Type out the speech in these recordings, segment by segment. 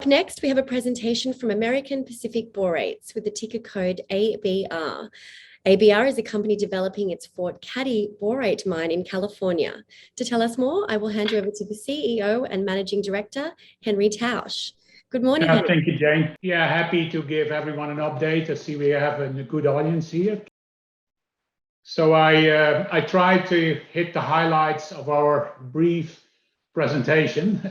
Next, we have a presentation from American Pacific Borates with the ticker code ABR. ABR is a company developing its Fort Cady Borate mine in California. To tell us more, I will hand you over to the CEO and Managing Director, Henri Tausch. Good morning, Henri. Thank you, Jane. Yeah, happy to give everyone an update. I see we have a good audience here. So I tried to hit the highlights of our brief presentation.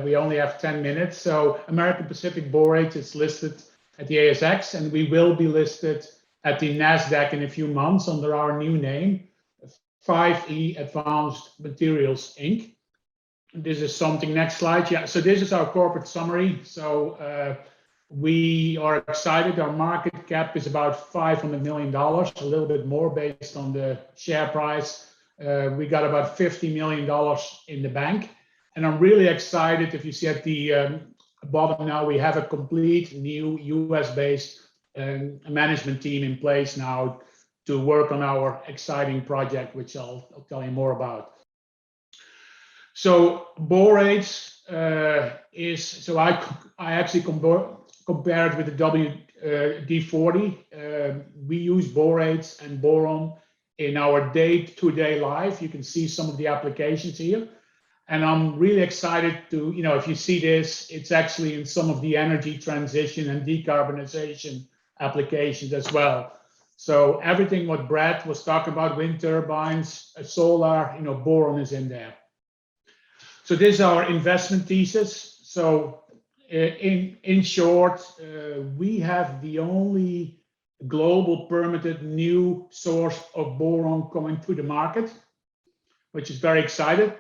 We only have 10 minutes. So American Pacific Borate is listed at the ASX, and we will be listed at the NASDAQ in a few months under our new name, 5E Advanced Materials Inc. This is something, next slide. Yeah, so this is our corporate summary. So we are excited. Our market cap is about $500 million, a little bit more based on the share price. We got about $50 million in the bank. And I'm really excited. If you see at the bottom now, we have a complete new US-based management team in place now to work on our exciting project, which I'll tell you more about. So borates is, so I actually compare it with the WD-40. We use borates and boron in our day-to-day life. You can see some of the applications here. And I'm really excited to, if you see this, it's actually in some of the energy transition and decarbonization applications as well. So everything what Brad was talking about, wind turbines, solar, boron is in there. So this is our investment thesis. So in short, we have the only global permitted new source of boron coming to the market, which is very exciting.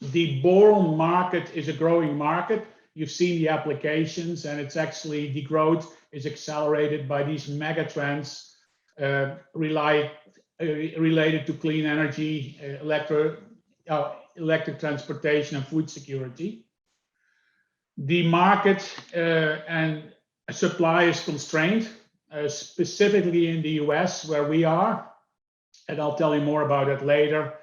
The boron market is a growing market. You've seen the applications, and it's actually, the growth is accelerated by these mega trends related to clean energy, electric transportation, and food security. The market and supply is constrained, specifically in the US where we are, and I'll tell you more about it later.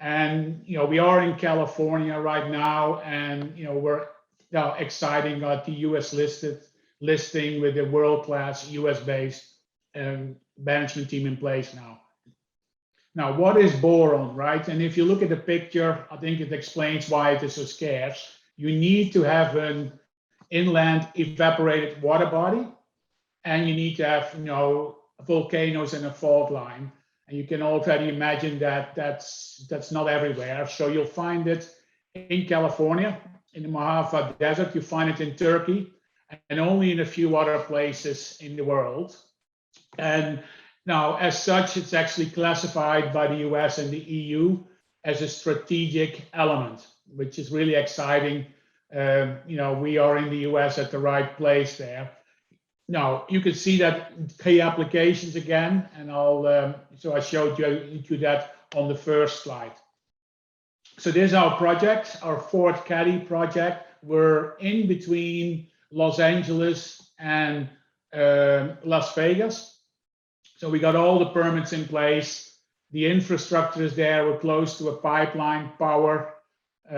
And we are in California right now, and we're now exciting about the US listing with a world-class US-based management team in place now. Now, what is boron, right? And if you look at the picture, I think it explains why it is so scarce. You need to have an inland evaporated water body, and you need to have volcanoes and a fault line. And you can already imagine that that's not everywhere. So you'll find it in California, in the Mojave Desert. You find it in Turkey, and only in a few other places in the world. And now, as such, it's actually classified by the US and the EU as a strategic element, which is really exciting. We are in the US at the right place there. Now, you can see that key applications again, and so I showed you that on the first slide. So this is our project, our Fort Cady project. We're in between Los Angeles and Las Vegas. So we got all the permits in place. The infrastructure is there. We're close to a pipeline, power. We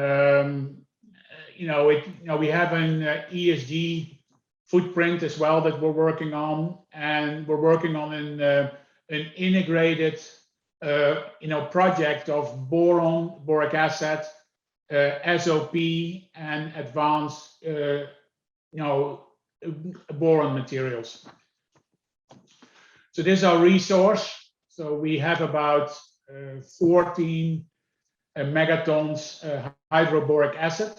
have an ESG footprint as well that we're working on, and we're working on an integrated project of boron, boric acid, SOP, and advanced boron materials. So this is our resource. So we have about 14 megatons hydroboric acid.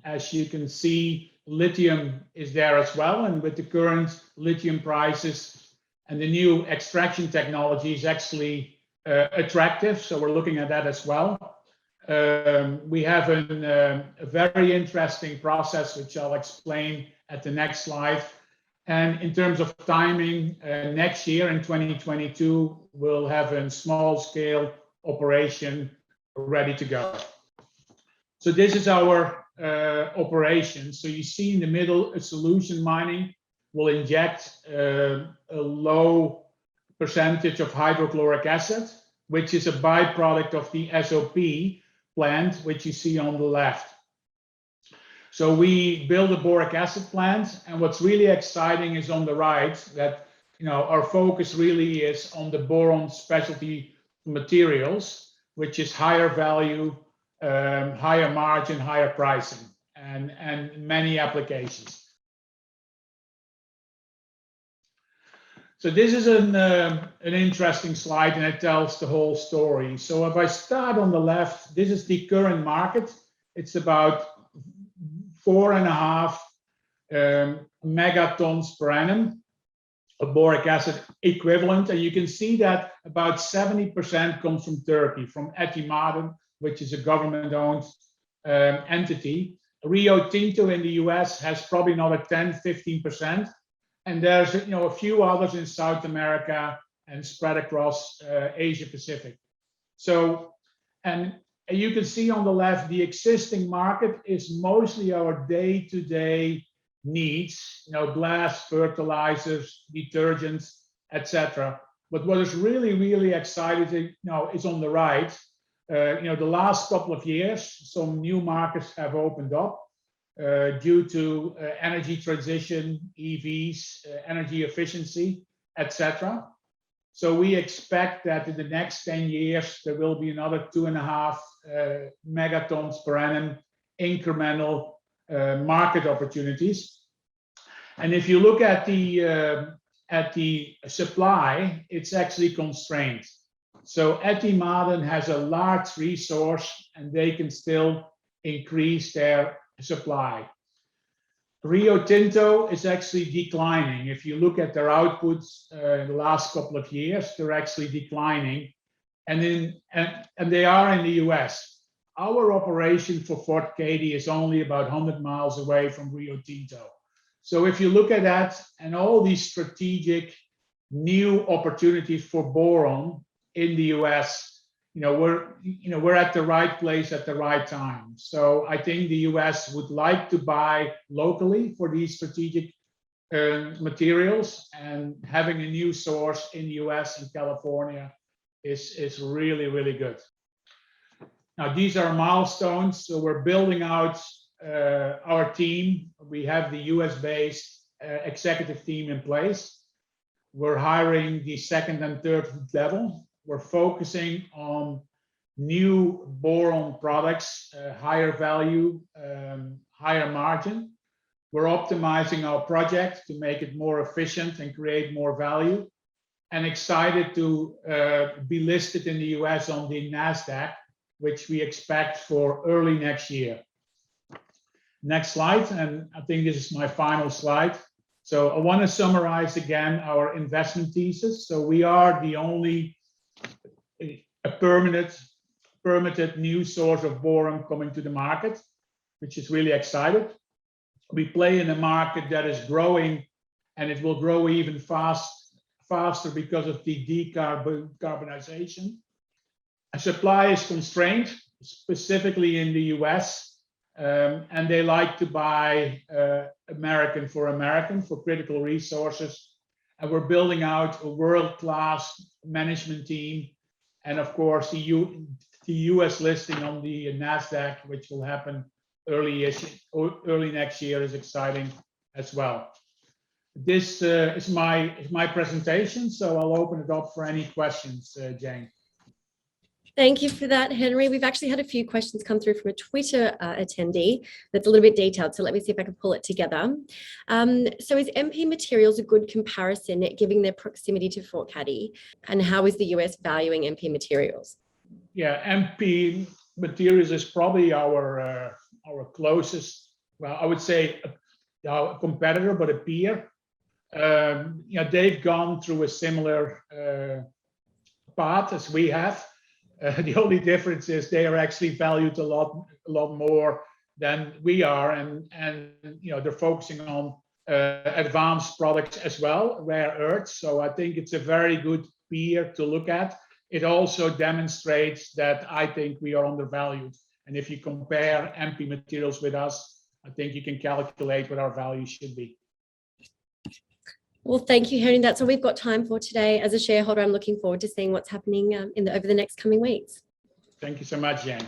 As you can see, lithium is there as well, and with the current lithium prices and the new extraction technology is actually attractive, so we're looking at that as well. We have a very interesting process, which I'll explain at the next slide. And in terms of timing, next year in 2022, we'll have a small-scale operation ready to go. So this is our operation. So you see in the middle, a solution mining will inject a low percentage of hydrochloric acid, which is a byproduct of the SOP plant, which you see on the left. So we build a boric acid plant, and what's really exciting is on the right that our focus really is on the boron specialty materials, which is higher value, higher margin, higher pricing, and many applications. So this is an interesting slide, and it tells the whole story. So if I start on the left, this is the current market. It's about 4.5 megatons per annum of boric acid equivalent. And you can see that about 70% comes from Turkey, from Maden, which is a government-owned entity. Rio Tinto in the US has probably another 10-15%. And there's a few others in South America and spread across Asia Pacific. So, and you can see on the left, the existing market is mostly our day-to-day needs, glass, fertilizers, detergents, etc. But what is really, really exciting, is on the right. The last couple of years, some new markets have opened up due to energy transition, EVs, energy efficiency, etc. So we expect that in the next 10 years, there will be another 2.5 megatons per annum incremental market opportunities. And if you look at the supply, it's actually constrained. So Maden has a large resource, and they can still increase their supply. Rio Tinto is actually declining. If you look at their outputs in the last couple of years, they're actually declining, and they are in the US. Our operation for Fort Cady is only about 100 miles away from Rio Tinto. So if you look at that and all these strategic new opportunities for boron in the US, we're at the right place at the right time. So I think the US would like to buy locally for these strategic materials, and having a new source in the US and California is really, really good. Now, these are milestones. So we're building out our team. We have the US-based executive team in place. We're hiring the second and third level. We're focusing on new boron products, higher value, higher margin. We're optimizing our project to make it more efficient and create more value, and excited to be listed in the US on the NASDAQ, which we expect for early next year. Next slide, and I think this is my final slide. So I want to summarize again our investment thesis. So we are the only a permitted new source of boron coming to the market, which is really exciting. We play in a market that is growing, and it will grow even faster because of the decarbonization. Supply is constrained, specifically in the US, and they like to buy American for critical resources. And we're building out a world-class management team. And of course, the US listing on the NASDAQ, which will happen early next year, is exciting as well. This is my presentation, so I'll open it up for any questions, Jane. Thank you for that, Henri. We've actually had a few questions come through from a Twitter attendee that's a little bit detailed, so let me see if I can pull it together. So is MP Materials a good comparison, given their proximity to Fort Cady? And how is the US valuing MP Materials? Yeah, MP Materials is probably our closest, well, I would say a competitor, but a peer. They've gone through a similar path as we have. The only difference is they are actually valued a lot more than we are, and they're focusing on advanced products as well, rare earths. So I think it's a very good peer to look at. It also demonstrates that I think we are undervalued, and if you compare MP Materials with us, I think you can calculate what our value should be. Well, thank you, Henri. That's all we've got time for today. As a shareholder, I'm looking forward to seeing what's happening over the next coming weeks. Thank you so much, Jen.